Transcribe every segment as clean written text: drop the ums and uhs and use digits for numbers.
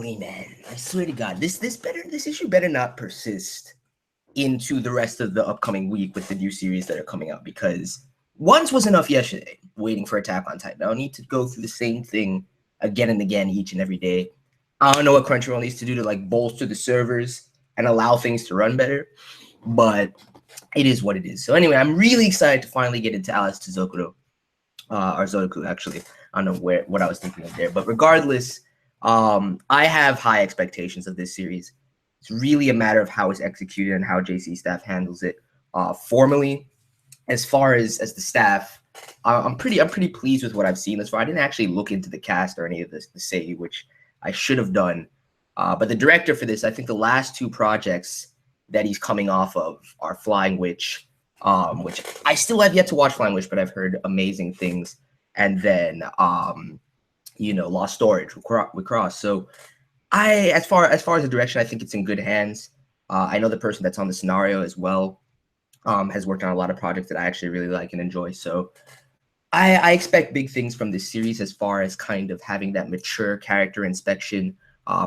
Hopefully, man. I swear to God, this issue better not persist into the rest of the upcoming week with the new series that are coming out, because once was enough yesterday waiting for Attack on Titan. I don't need to go through the same thing again and again each and every day. I don't know what Crunchyroll needs to do to like bolster the servers and allow things to run better, but it is what it is. So anyway, I'm really excited to finally get into Alice to Zouroku, or Zouroku actually. I don't know what I was thinking of there, but regardless, I have high expectations of this series. It's really a matter of how it's executed and how J.C.Staff handles it formally. As far as the staff, I'm pretty pleased with what I've seen thus far. I didn't actually look into the cast or any of this to say, which I should have done. But the director for this, I think the last two projects that he's coming off of are Flying Witch, which I still have yet to watch Flying Witch, but I've heard amazing things. And then, Lost Storage with Cross. So as far as the direction, I think it's in good hands. I know the person that's on the scenario as well has worked on a lot of projects that I actually really like and enjoy. So I expect big things from this series as far as kind of having that mature character inspection,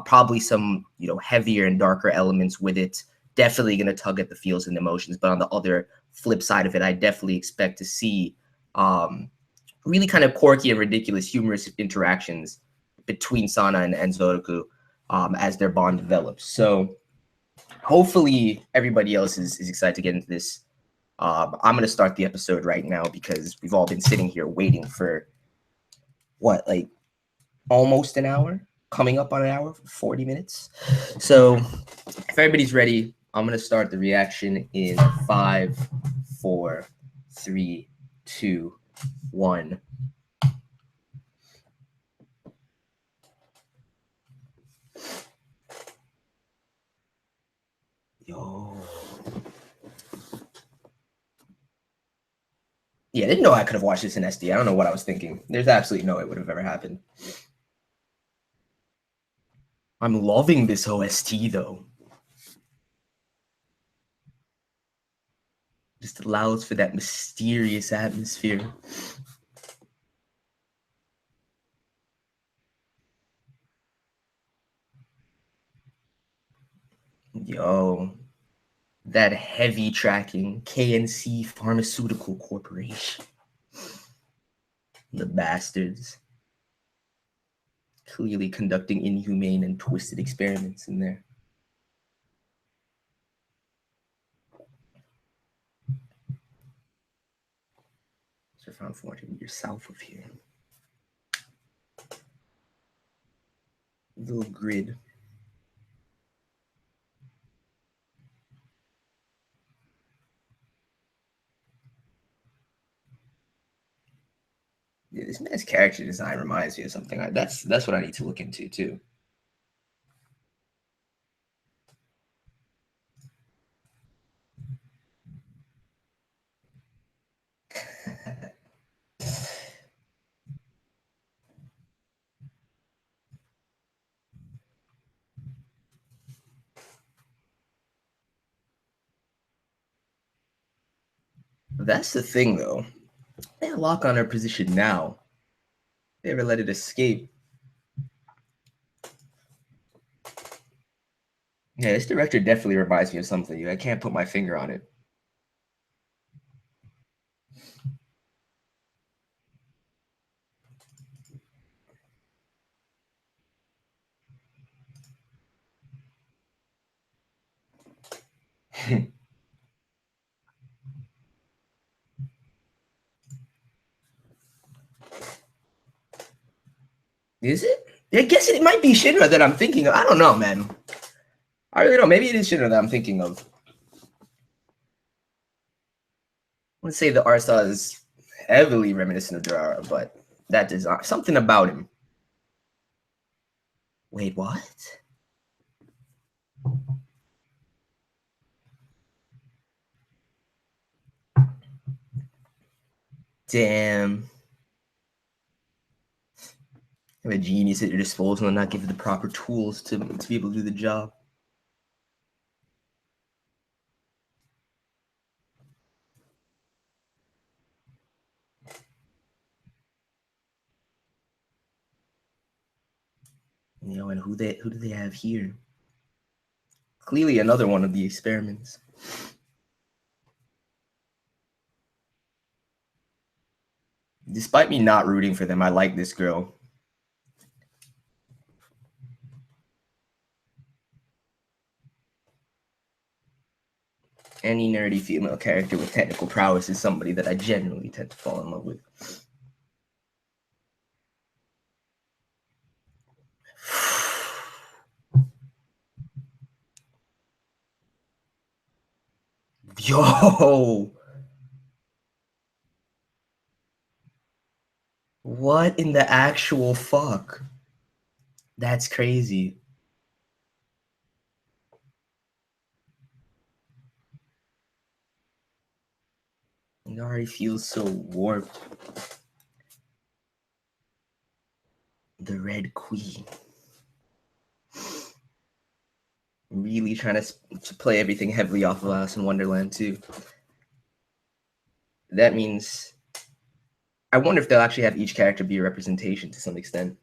probably some, heavier and darker elements with it. Definitely going to tug at the feels and emotions. But on the other flip side of it, I definitely expect to see really kind of quirky and ridiculous, humorous interactions between Sana and Zouroku as their bond develops. So hopefully everybody else is excited to get into this. I'm going to start the episode right now because we've all been sitting here waiting for, almost an hour? Coming up on an hour, 40 minutes. So if everybody's ready, I'm going to start the reaction in 5, 4, 3, 2, 1. Yo. Yeah, I didn't know I could have watched this in SD. I don't know what I was thinking. There's absolutely no way it would have ever happened. I'm loving this OST, though. Just allows for that mysterious atmosphere. Yo. That heavy tracking, KNC Pharmaceutical Corporation. The bastards. Clearly conducting inhumane and twisted experiments in there. So around 400 meters south of here. Little grid. Yeah, this man's character design reminds me of something. That's what I need to look into too. That's the thing, though. They lock on her position now. They ever let it escape. Yeah, this director definitely reminds me of something. I can't put my finger on it. Is it? I guess it might be Shinra that I'm thinking of. I don't know, man. I really don't. Maybe it is Shinra that I'm thinking of. I would say the art style is heavily reminiscent of Durara, but that design, something about him. Wait, what? Damn. Have a genius at your disposal and not give you the proper tools to be able to do the job. You know, and who do they have here? Clearly another one of the experiments. Despite me not rooting for them, I like this girl. Any nerdy female character with technical prowess is somebody that I generally tend to fall in love with. Yo! What in the actual fuck? That's crazy. It already feels so warped. The Red Queen. Really trying to play everything heavily off of Alice in Wonderland too. That means I wonder if they'll actually have each character be a representation to some extent.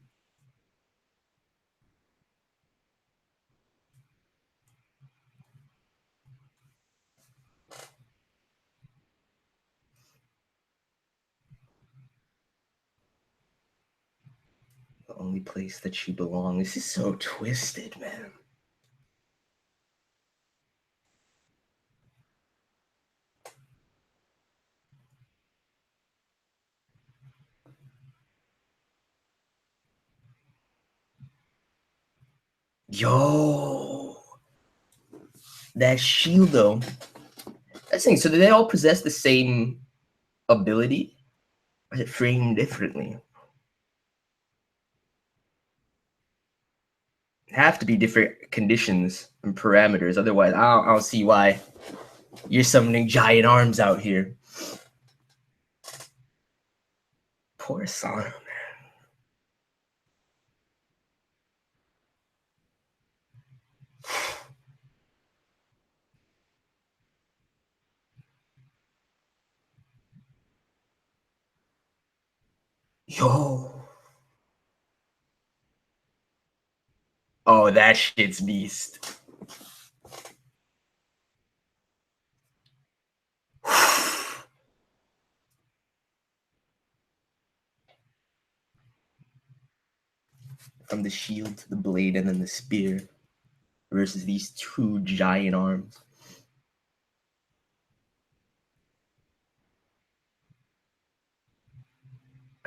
The only place that she belongs. This is so twisted, man. Yo, that shield though. That's the thing. So do they all possess the same ability? Or is it framed differently? Have to be different conditions and parameters. Otherwise, I don't see why you're summoning giant arms out here. Poor Sana, man. Yo. Oh, that shit's beast. From the shield to the blade and then the spear versus these two giant arms.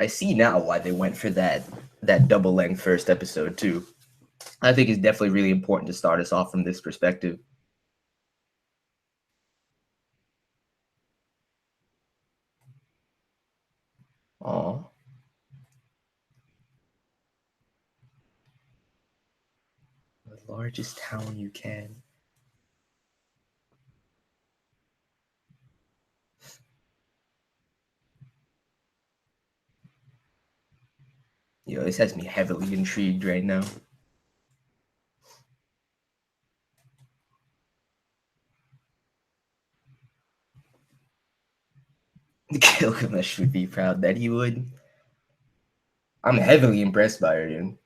I see now why they went for that double length first episode too. I think it's definitely really important to start us off from this perspective. Aw. The largest town you can. Yo, this has me heavily intrigued right now. Gilgamesh would be proud that he would. I'm heavily impressed by her, dude.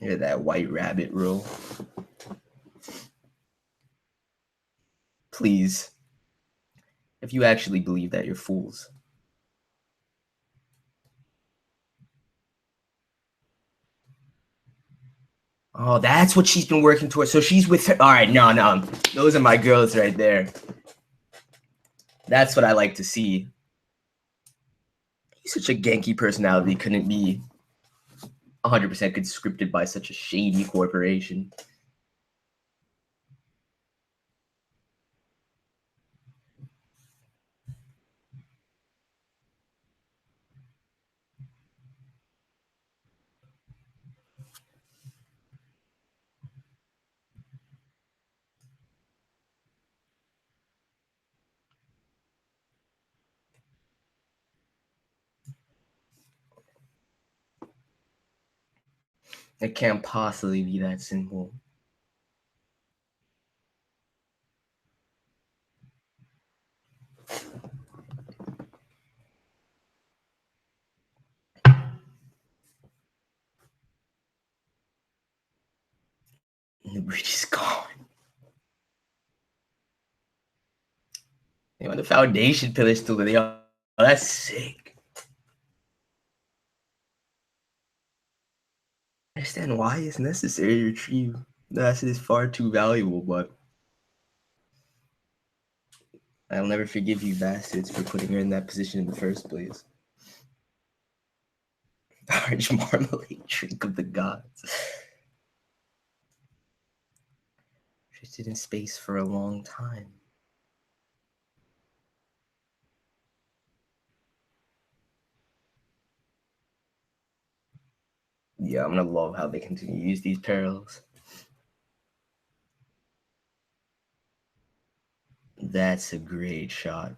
Look at that white rabbit roll. Please. If you actually believe that, you're fools. Oh, that's what she's been working towards. So she's with her. All right, no. Those are my girls right there. That's what I like to see. He's such a Genki personality. Couldn't be 100% conscripted by such a shady corporation. It can't possibly be that simple. The bridge is gone. You know, the foundation pillar still there. Oh, that's sick. I understand why it's necessary to retrieve the asset is far too valuable, but I'll never forgive you bastards for putting her in that position in the first place. Orange marmalade drink of the gods. Drifted in space for a long time. Yeah, I'm gonna love how they continue to use these parallels. That's a great shot.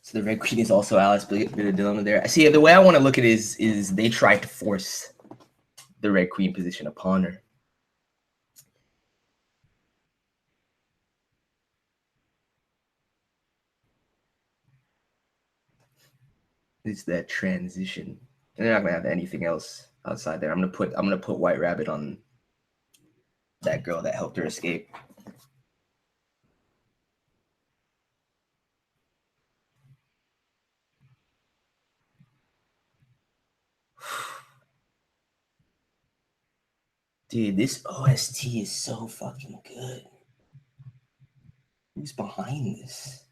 So the Red Queen is also Alice, bit of dilemma there. See, the way I want to look at it is they tried to force the Red Queen position upon her. It's that transition. And they're not gonna have anything else outside there. I'm gonna put White Rabbit on that girl that helped her escape. Dude, this OST is so fucking good. Who's behind this?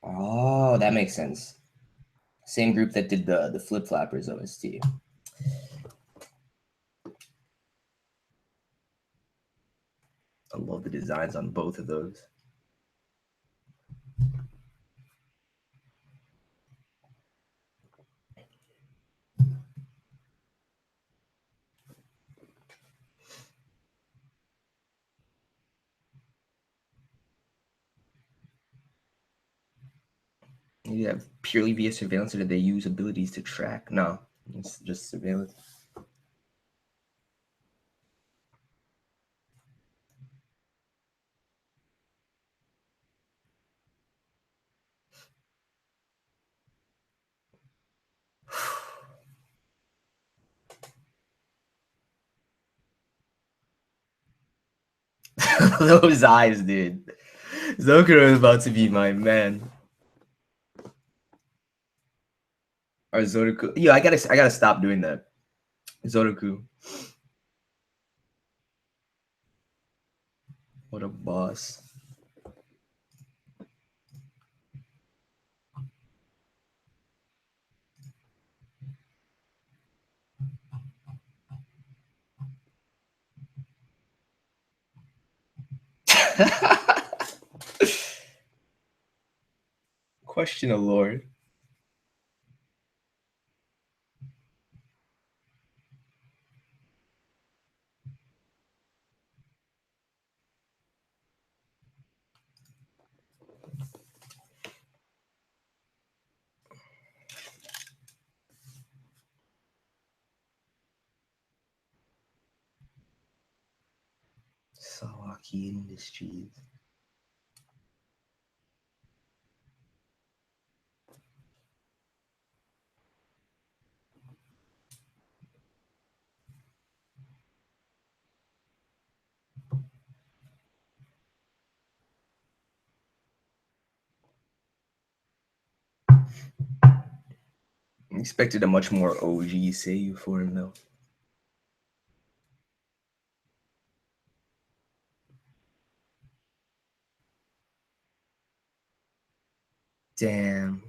Oh, that makes sense. Same group that did the Flip Flappers OST. I love the designs on both of those. You have purely via surveillance, or did they use abilities to track? No, it's just surveillance. Those eyes, dude. Zouroku is about to be my man. Or Zouroku. Yeah, I gotta stop doing that. Zouroku. What a boss. Question of Lord. Sawaki Industries. Expected a much more OG save for him though. Damn.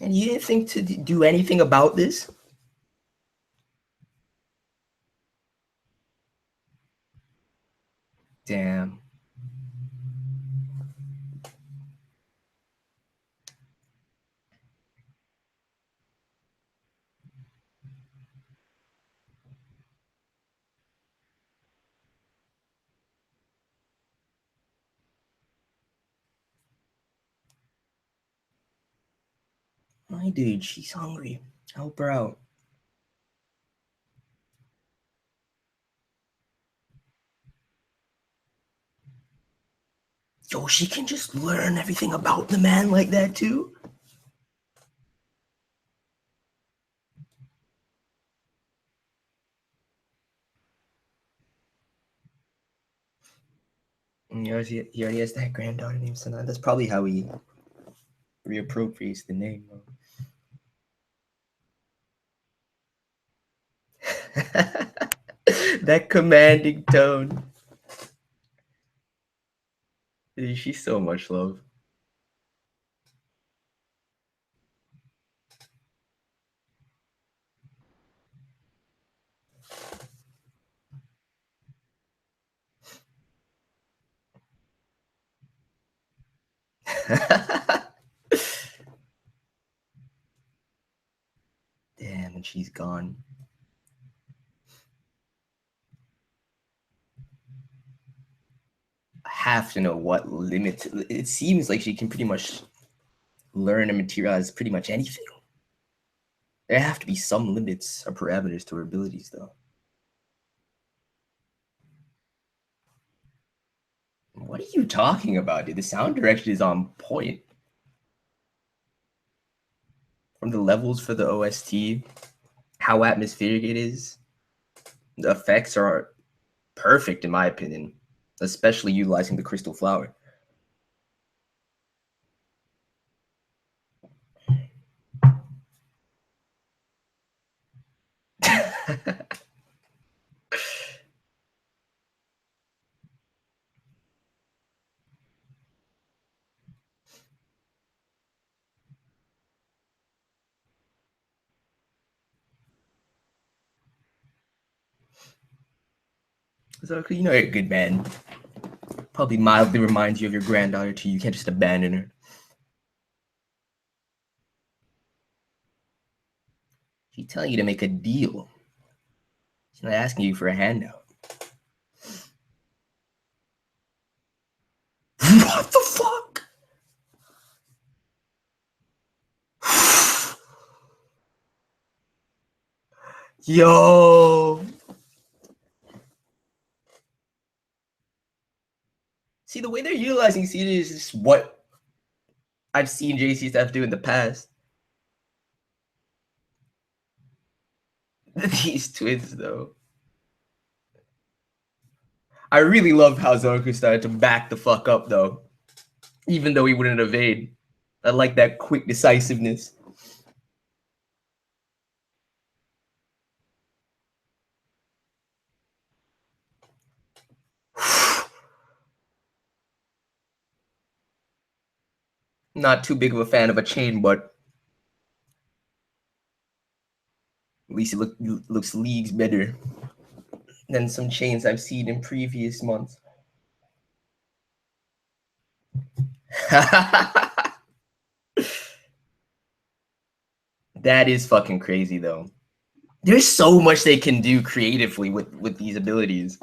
And you didn't think to do anything about this? Damn. My dude, she's hungry. Help her out. Yo, she can just learn everything about the man like that too. And he already has that granddaughter named Sana. That's probably how he reappropriates the name. That commanding tone. She's so much love. Damn, and she's gone. I have to know what limit. It seems like she can pretty much learn and materialize pretty much anything. There have to be some limits or parameters to her abilities, though. What are you talking about, dude? The sound direction is on point. From the levels for the OST, how atmospheric it is, the effects are perfect in my opinion, especially utilizing the crystal flower. So you know you're a good man. Probably mildly reminds you of your granddaughter too. You can't just abandon her. She's telling you to make a deal. She's not asking you for a handout. What the fuck? Yo. See, the way they're utilizing CD is just what I've seen J.C.Staff do in the past. These twins, though. I really love how Zouroku started to back the fuck up, though. Even though he wouldn't evade. I like that quick decisiveness. Not too big of a fan of a chain, but at least it looks leagues better than some chains I've seen in previous months. That is fucking crazy, though. There's so much they can do creatively with these abilities.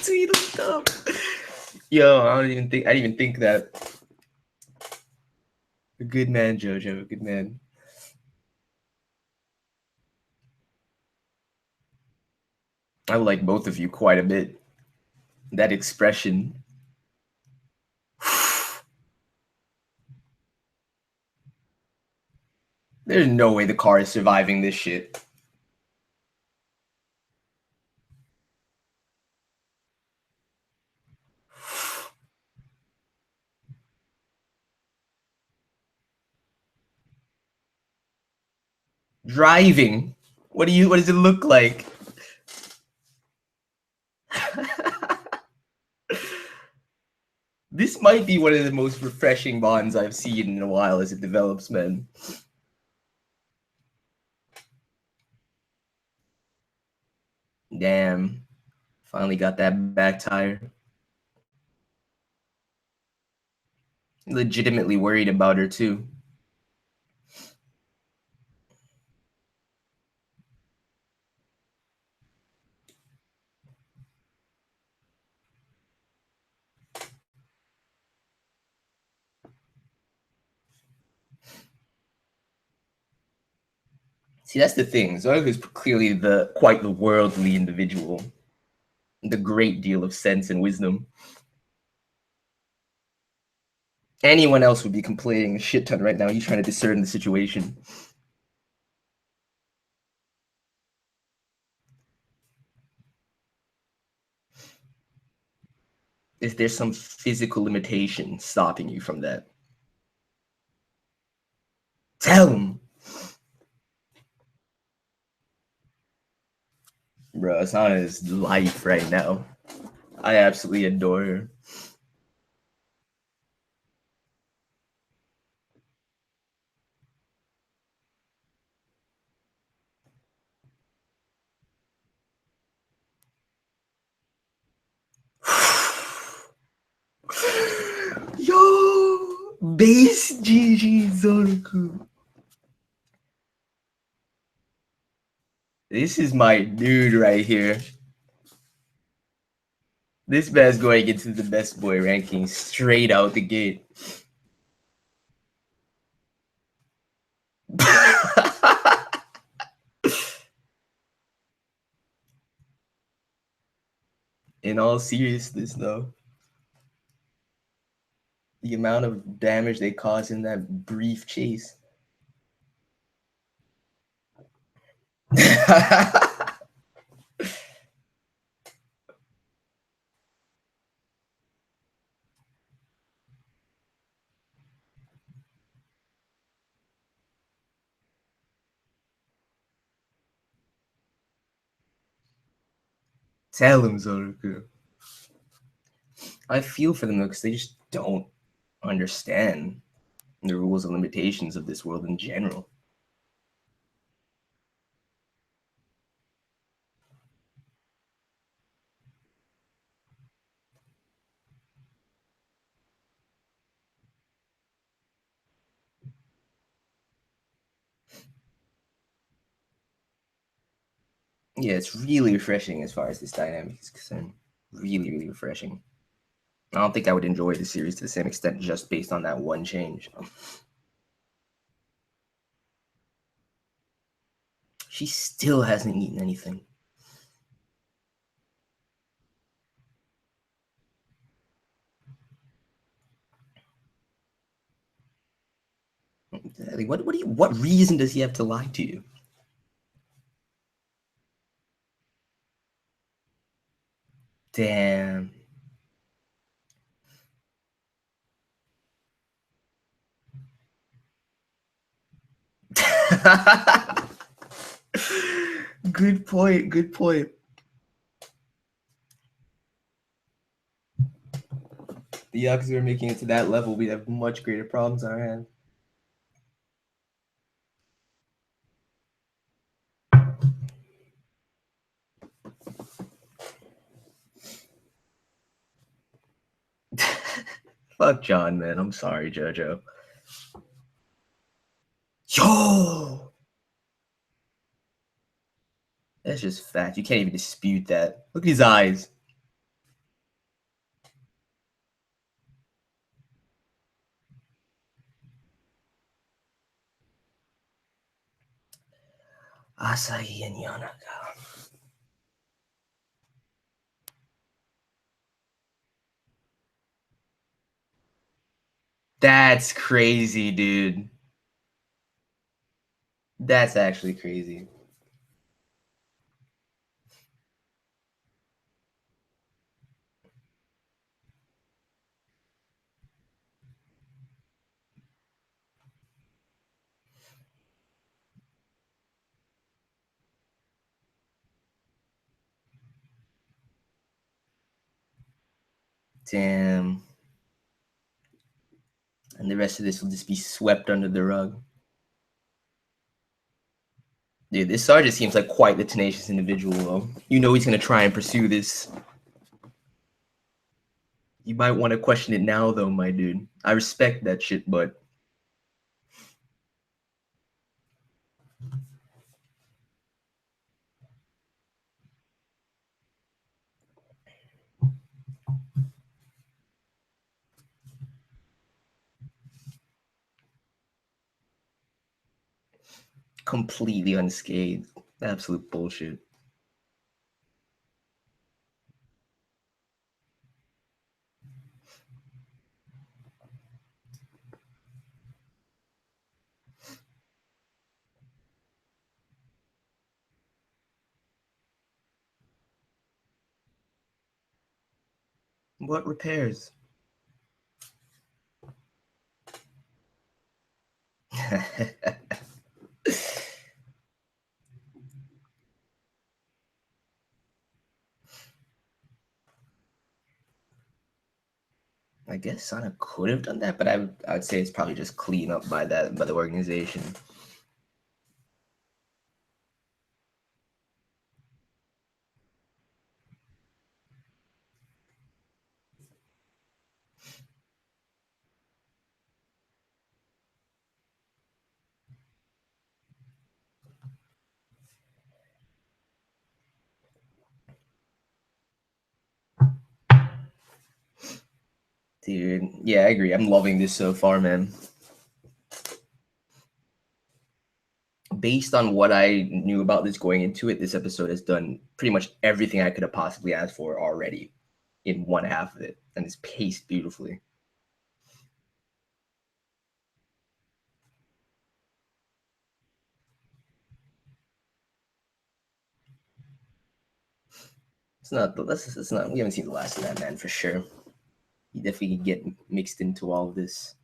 Tweedledum. Yo, I didn't even think that. A good man, Jojo. A good man. I like both of you quite a bit. That expression. There's no way the car is surviving this shit. Driving. What does it look like? This might be one of the most refreshing bonds I've seen in a while as it develops, man. Damn. Finally got that back tire. Legitimately worried about her too. See, that's the thing. Zouroku is clearly quite the worldly individual, the great deal of sense and wisdom. Anyone else would be complaining a shit ton right now. He's trying to discern the situation. Is there some physical limitation stopping you from that? Tell him. Bro, Sana is life right now. I absolutely adore her. Yo, base J.C. Zouroku. This is my dude right here. This man's going into the best boy ranking straight out the gate. In all seriousness, though, the amount of damage they caused in that brief chase. Tell him, Zouroku. I feel for them though, because they just don't understand the rules and limitations of this world in general. Yeah, it's really refreshing as far as this dynamic is concerned. Really, really refreshing. I don't think I would enjoy the series to the same extent just based on that one change. She still hasn't eaten anything. Like, what reason does he have to lie to you? Damn. Good point. Good point. The Yakuza are making it to that level, we have much greater problems on our hands. Fuck John, man. I'm sorry, JoJo. Yo! That's just fact. You can't even dispute that. Look at his eyes. Asahi and Yanaka. That's crazy, dude. That's actually crazy. Damn. And the rest of this will just be swept under the rug. Dude, this sergeant seems like quite the tenacious individual, though. You know he's gonna try and pursue this. You might want to question it now, though, my dude. I respect that shit, but completely unscathed. Absolute bullshit. What repairs? I guess Sana could have done that, but I would say it's probably just clean up by the organization. Dude, yeah, I agree. I'm loving this so far, man. Based on what I knew about this going into it, this episode has done pretty much everything I could have possibly asked for already in one half of it, and it's paced beautifully. It's not. We haven't seen the last of that man for sure. He definitely could get mixed into all of this.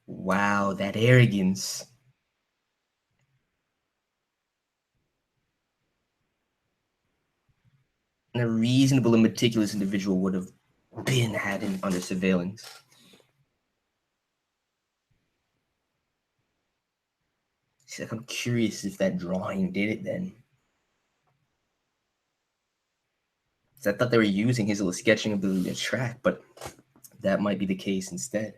Wow, that arrogance. And a reasonable and meticulous individual would have been had him under surveillance. She's like, I'm curious if that drawing did it then. So I thought they were using his little sketching ability to track, but that might be the case instead.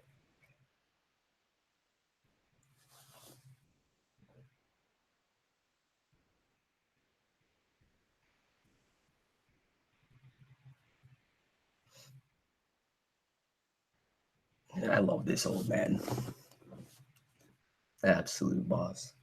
I love this old man. Absolute boss.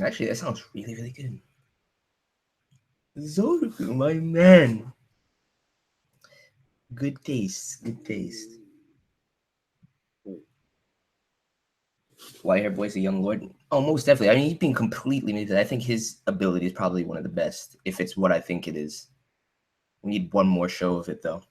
Actually, that sounds really, really good. Zouroku, my man. Good taste. Good taste. White hair boy's a young lord. Oh, most definitely. I mean, he's been completely manipulated. I think his ability is probably one of the best, if it's what I think it is. We need one more show of it, though.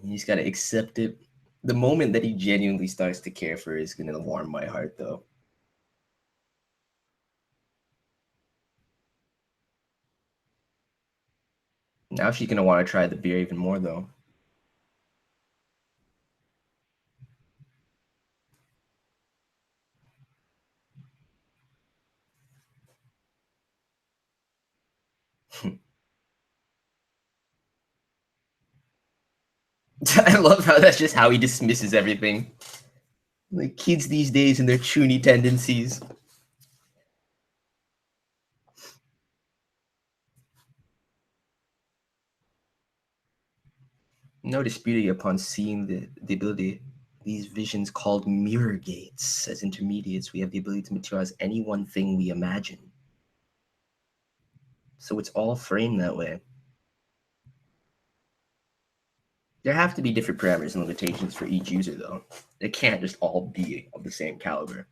He's got to accept it. The moment that he genuinely starts to care for her is going to warm my heart, though. Now she's going to want to try the beer even more, though. I love how that's just how he dismisses everything. Like kids these days and their chuny tendencies. No disputing upon seeing the ability. These visions called mirror gates. As intermediates, we have the ability to materialize any one thing we imagine. So it's all framed that way. There have to be different parameters and limitations for each user, though. It can't just all be of the same caliber.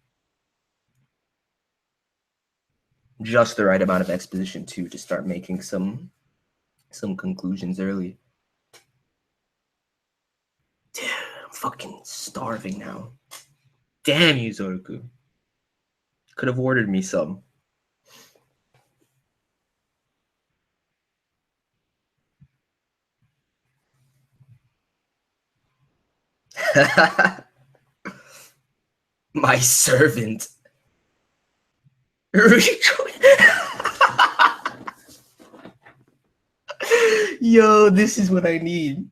Just the right amount of exposition too to start making some conclusions early. Dude, I'm fucking starving now. Damn you, Zouroku. Could have ordered me some. My servant. Yo, this is what I need.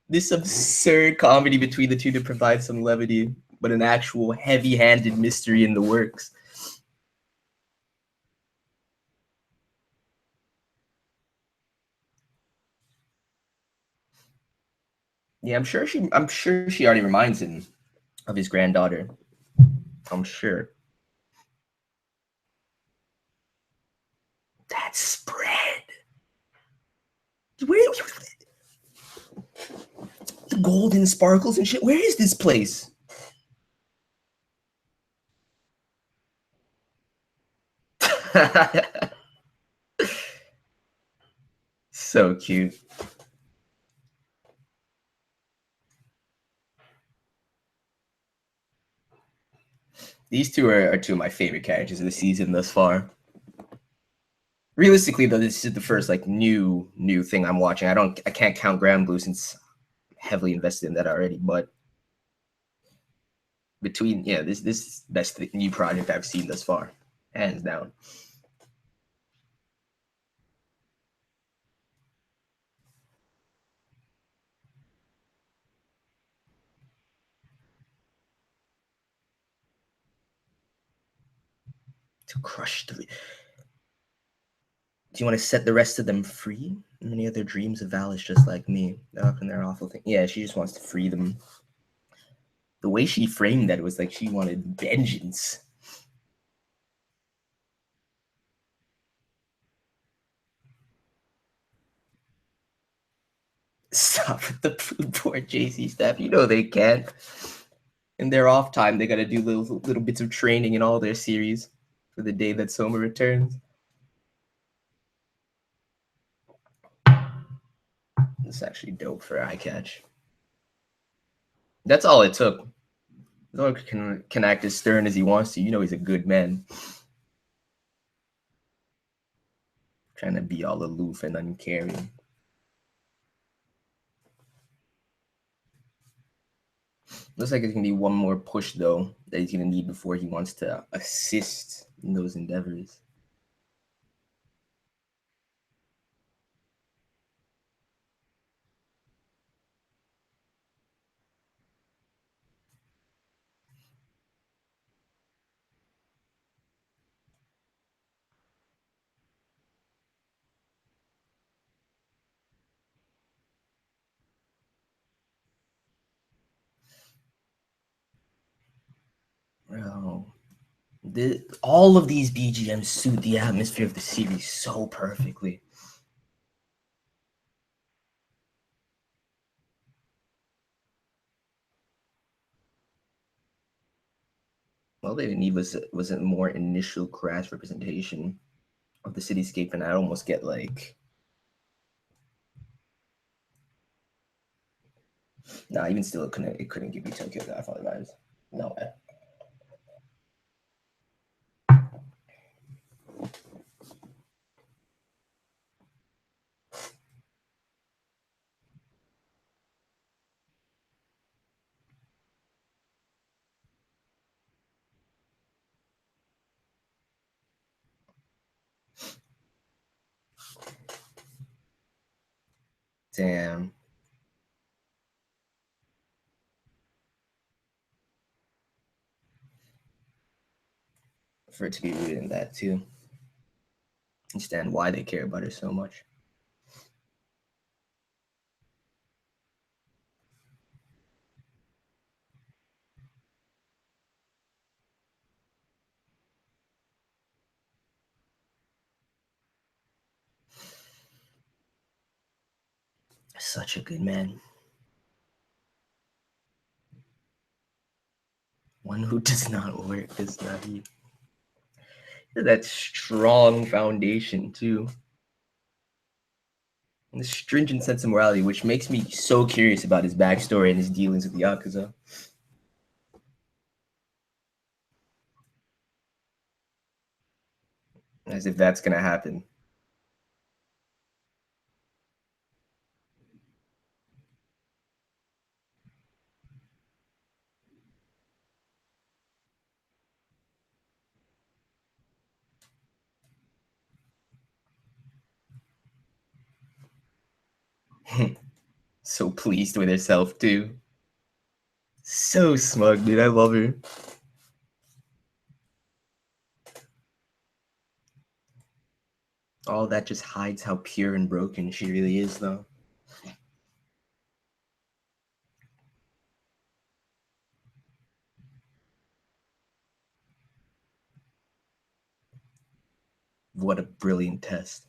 This absurd comedy between the two to provide some levity, but an actual heavy-handed mystery in the works. Yeah, I'm sure she already reminds him of his granddaughter. I'm sure. That spread. Where the golden sparkles and shit? Where is this place? So cute. These two are two of my favorite characters of the season thus far. Realistically, though, this is the first like new thing I'm watching. I can't count Grand Blue since heavily invested in that already. But between this that's the new project I've seen thus far, hands down. To crush the. Do you want to set the rest of them free? Many other dreams of Alice just like me. They're up in their awful thing. Yeah, she just wants to free them. The way she framed that was like she wanted vengeance. Stop with the food poor J.C.Staff. You know they can't. In their off time, they gotta do little bits of training in all their series for the day that Soma returns. It's actually dope for eye catch. That's all it took. Zouroku can act as stern as he wants to. You know he's a good man. Trying to be all aloof and uncaring. Looks like it's gonna be one more push though that he's gonna need before he wants to assist in those endeavors. Bro, all of these BGMs suit the atmosphere of the series so perfectly. All they need was a more initial crash representation of the cityscape, and I'd almost get like. Nah, even still, it couldn't give me Tokyo Godfather vibes. No way. Damn. For it to be rooted in that too. Understand why they care about her so much. Such a good man. One who does not work does not eat. That strong foundation too. And the stringent sense of morality, which makes me so curious about his backstory and his dealings with Yakuza. As if that's gonna happen. So pleased with herself too. So smug, dude. I love her. All that just hides how pure and broken she really is, though. What a brilliant test.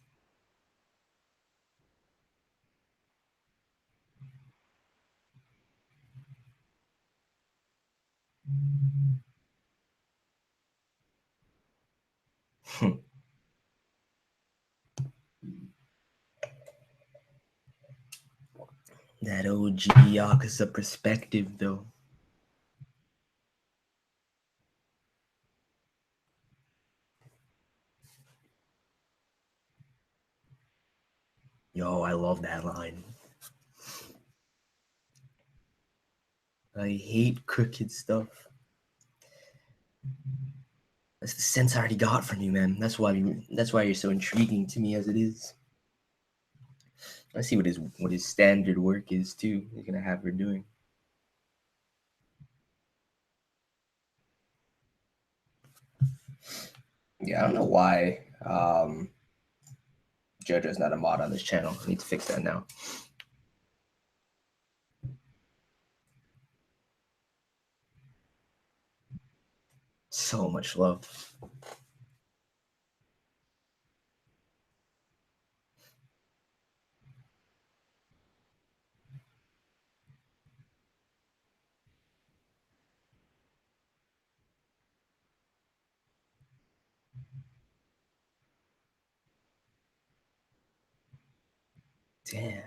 That OG Yakuza perspective, though. Yo, I love that line. I hate crooked stuff. That's the sense I already got from you, man. That's why you're so intriguing to me as it is. I see what his standard work is too. He's gonna have her doing. Yeah, I don't know why JoJo's not a mod on this channel. I need to fix that now. So much love. Damn.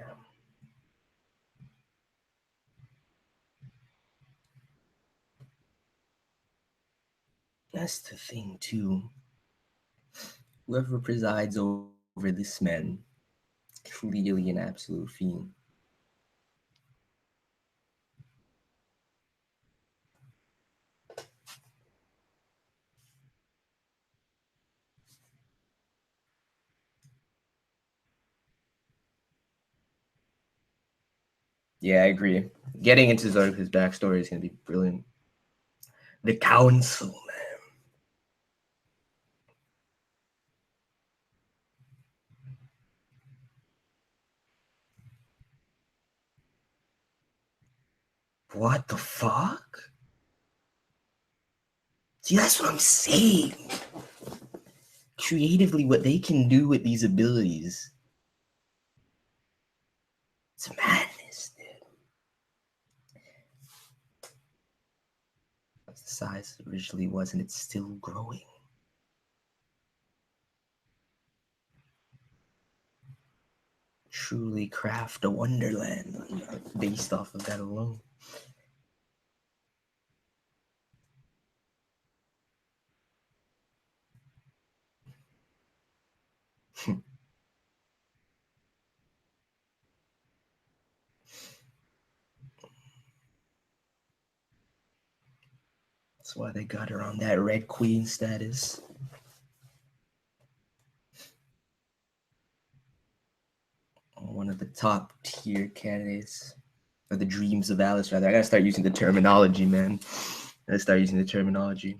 That's the thing too. Whoever presides over this man, clearly an absolute fiend. Yeah, I agree. Getting into Zouroku's backstory is gonna be brilliant. The council, man. What the fuck? See, that's what I'm saying. Creatively, what they can do with these abilities, it's madness, dude. That's the size it originally was, and it's still growing. Truly craft a wonderland based off of that alone. That's why they got her on that Red Queen status. One of the top tier candidates. Or the dreams of Alice, rather. I gotta start using the terminology, man. I gotta start using the terminology.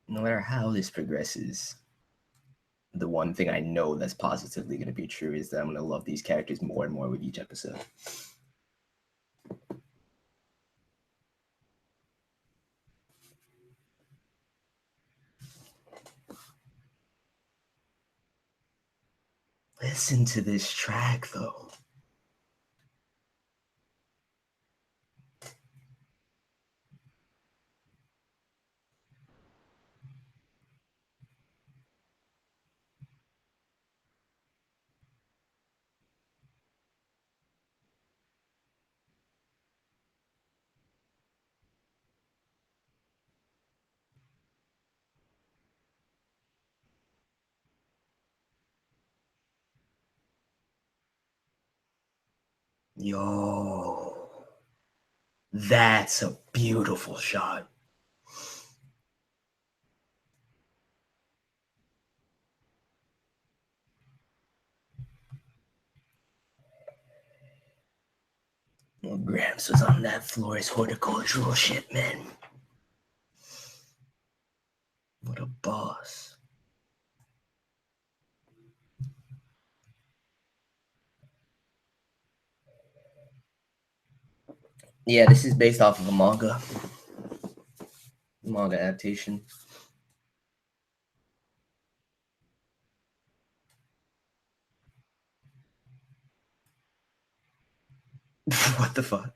No matter how this progresses, the one thing I know that's positively going to be true is that I'm going to love these characters more and more with each episode. Listen to this track though. Yo, that's a beautiful shot. Well, Gramps was on that Flores horticultural shit, man. What a boss. Yeah, this is based off of a manga adaptation. What the fuck?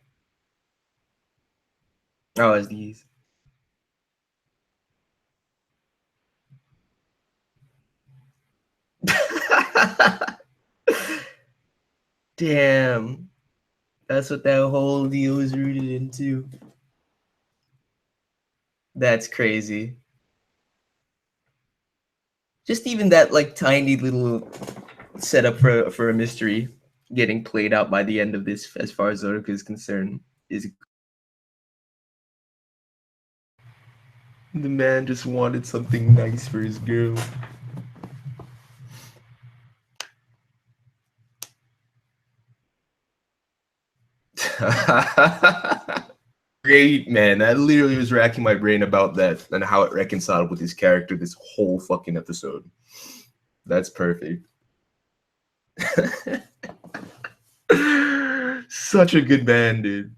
Oh, it's these. Damn. That's what that whole deal is rooted into. That's crazy. Just even that like tiny little setup for a mystery getting played out by the end of this, as far as Zouroku is concerned, is the man just wanted something nice for his girl. Great, man. I literally was racking my brain about that and how it reconciled with his character this whole fucking episode. That's perfect. Such a good man, dude.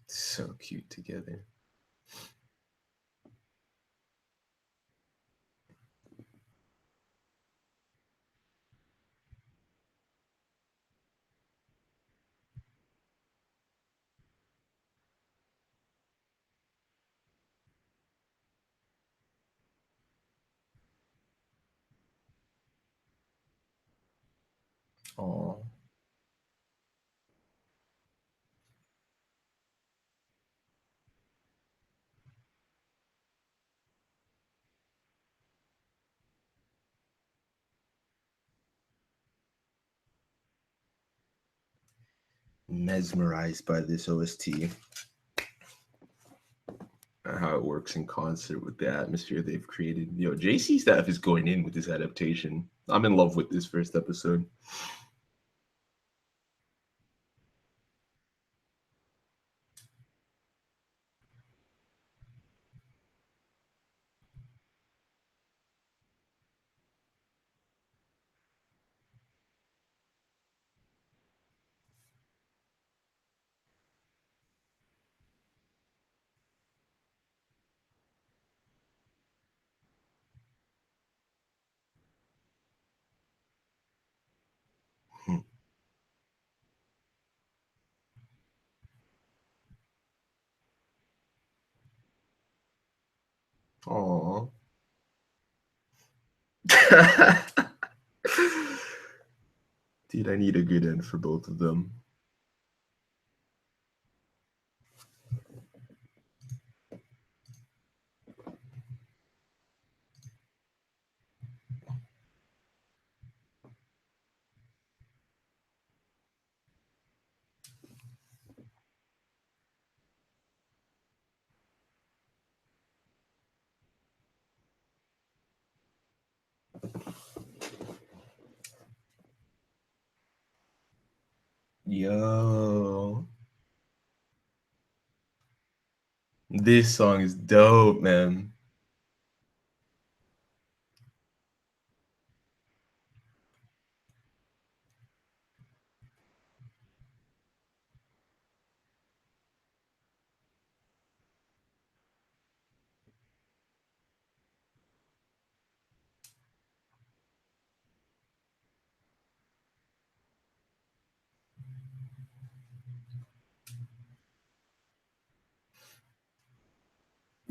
So cute together. Oh. Mesmerized by this OST. How it works in concert with the atmosphere they've created. Yo, J.C.Staff is going in with this adaptation. I'm in love with this first episode. Aww. Dude, I need a good end for both of them. Yo. This song is dope, man.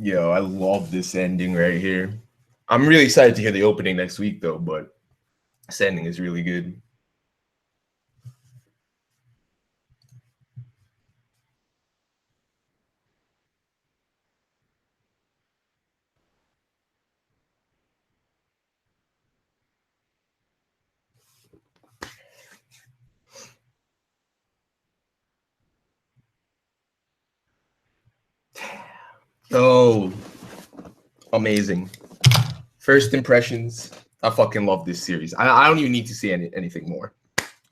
Yo, I love this ending right here. I'm really excited to hear the opening next week, though, but this ending is really good. Oh, amazing. First impressions. I fucking love this series. I don't even need to say anything more.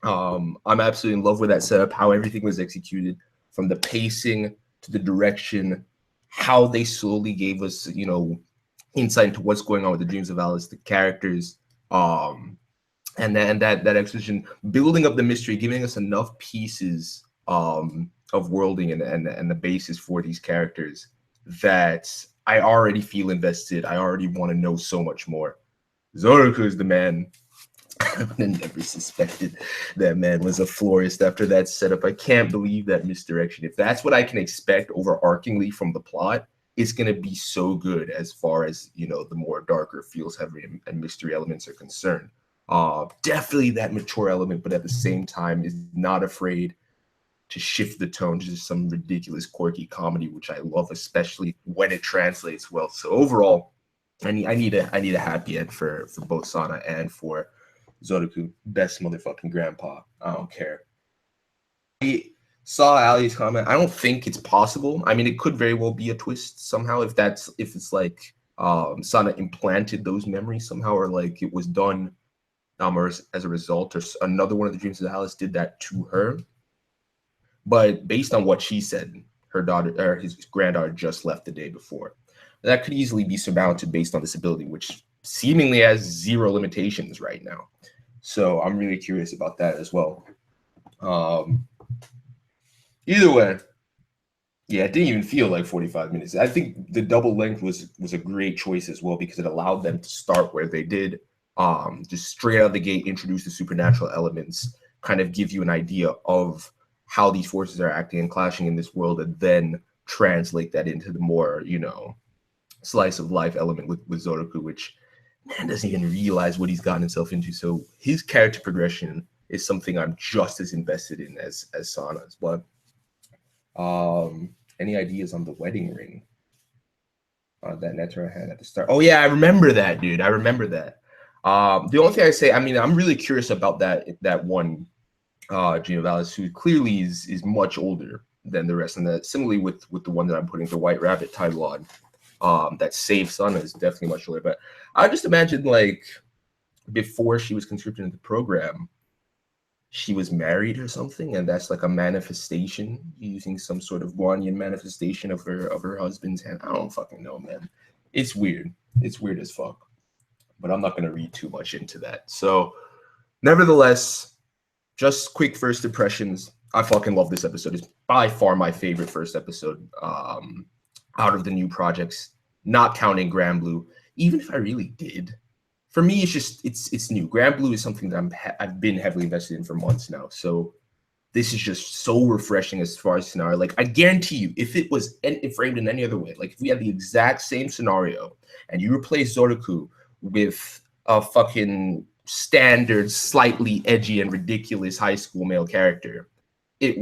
I'm absolutely in love with that setup, how everything was executed, from the pacing to the direction, how they slowly gave us, insight into what's going on with the dreams of Alice, the characters, and then that exposition, building up the mystery, giving us enough pieces of worlding and the basis for these characters that I already feel invested. I already want to know so much more. Zouroku is the man. I never suspected that man was a florist after that setup. I can't believe that misdirection. If that's what I can expect overarchingly from the plot, it's going to be so good as far as, the more darker, feels heavy and mystery elements are concerned. Definitely that mature element, but at the same time is not afraid to shift the tone to some ridiculous, quirky comedy, which I love, especially when it translates well. So overall, I need a happy end for both Sana and for Zouroku. Best motherfucking grandpa. I don't care. I saw Ali's comment. I don't think it's possible. I mean, it could very well be a twist somehow if it's like Sana implanted those memories somehow, or like it was done or as a result, or another one of the dreams of Alice did that to her. But based on what she said, her daughter or his granddaughter just left the day before. That could easily be surmounted based on this ability, which seemingly has zero limitations right now. So I'm really curious about that as well. Either way, yeah, it didn't even feel like 45 minutes. I think the double length was a great choice as well because it allowed them to start where they did. Just straight out of the gate, introduce the supernatural elements, kind of give you an idea of how these forces are acting and clashing in this world, and then translate that into the more, slice of life element with Zouroku, which man doesn't even realize what he's gotten himself into. So his character progression is something I'm just as invested in as Sana's. But any ideas on the wedding ring that Netra had at the start? Oh yeah, I remember that, dude. I remember that. The only thing I say, I mean, I'm really curious about that one Gino Vallis, who clearly is much older than the rest, and that similarly with the one that I'm putting the White Rabbit title on, that Save Son is definitely much older. But I just imagine like before she was conscripted into the program, she was married or something, and that's like a manifestation using some sort of Guanyin manifestation of her husband's hand. I don't fucking know, man. It's weird. It's weird as fuck. But I'm not gonna read too much into that. So, nevertheless, just quick first impressions. I fucking love this episode. It's by far my favorite first episode out of the new projects, not counting Grand Blue. Even if I really did, for me, it's just it's new. Grand Blue is something that I've been heavily invested in for months now. So this is just so refreshing as far as scenario. Like I guarantee you, if it was framed in any other way, like if we had the exact same scenario and you replace Zouroku with a fucking standard, slightly edgy and ridiculous high school male character, it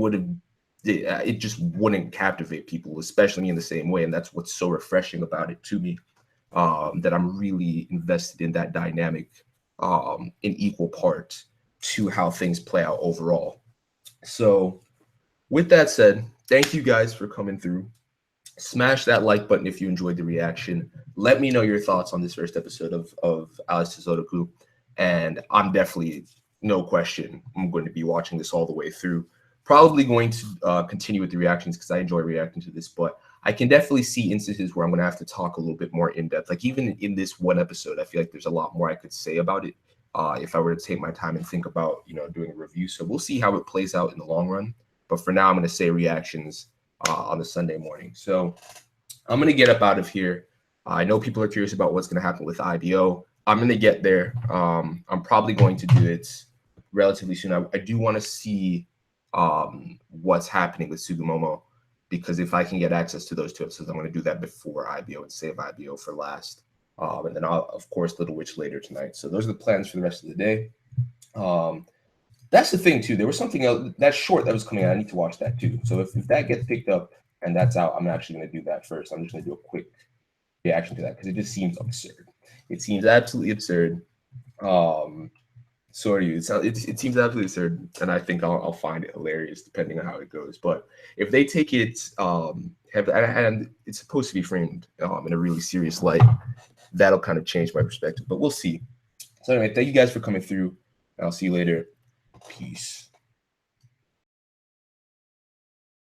just wouldn't captivate people, especially me in the same way. And that's what's so refreshing about it to me, that I'm really invested in that dynamic in equal part to how things play out overall. So with that said, thank you guys for coming through. Smash that like button if you enjoyed the reaction. Let me know your thoughts on this first episode of Alice to Zouroku. And I'm definitely, no question, I'm going to be watching this all the way through. Probably going to continue with the reactions because I enjoy reacting to this, but I can definitely see instances where I'm going to have to talk a little bit more in depth. Like even in this one episode, I feel like there's a lot more I could say about it if I were to take my time and think about, doing a review. So we'll see how it plays out in the long run. But for now, I'm going to say reactions on the Sunday morning. So I'm going to get up out of here. I know people are curious about what's going to happen with IBO. I'm going to get there. I'm probably going to do it relatively soon. I do want to see what's happening with Sugumomo. because if I can get access to those 2 episodes, I'm going to do that before IBO and save IBO for last. And then I'll, of course, Little Witch later tonight. So those are the plans for the rest of the day. That's the thing too. There was something else, that short that was coming out. I need to watch that too. So if that gets picked up and that's out, I'm actually going to do that first. I'm just going to do a quick reaction to that because it just seems absurd. It seems absolutely absurd. Sorry, it seems absolutely absurd, and I think I'll find it hilarious depending on how it goes. But if they take it, and it's supposed to be framed in a really serious light, that'll kind of change my perspective. But we'll see. So anyway, thank you guys for coming through. I'll see you later. Peace.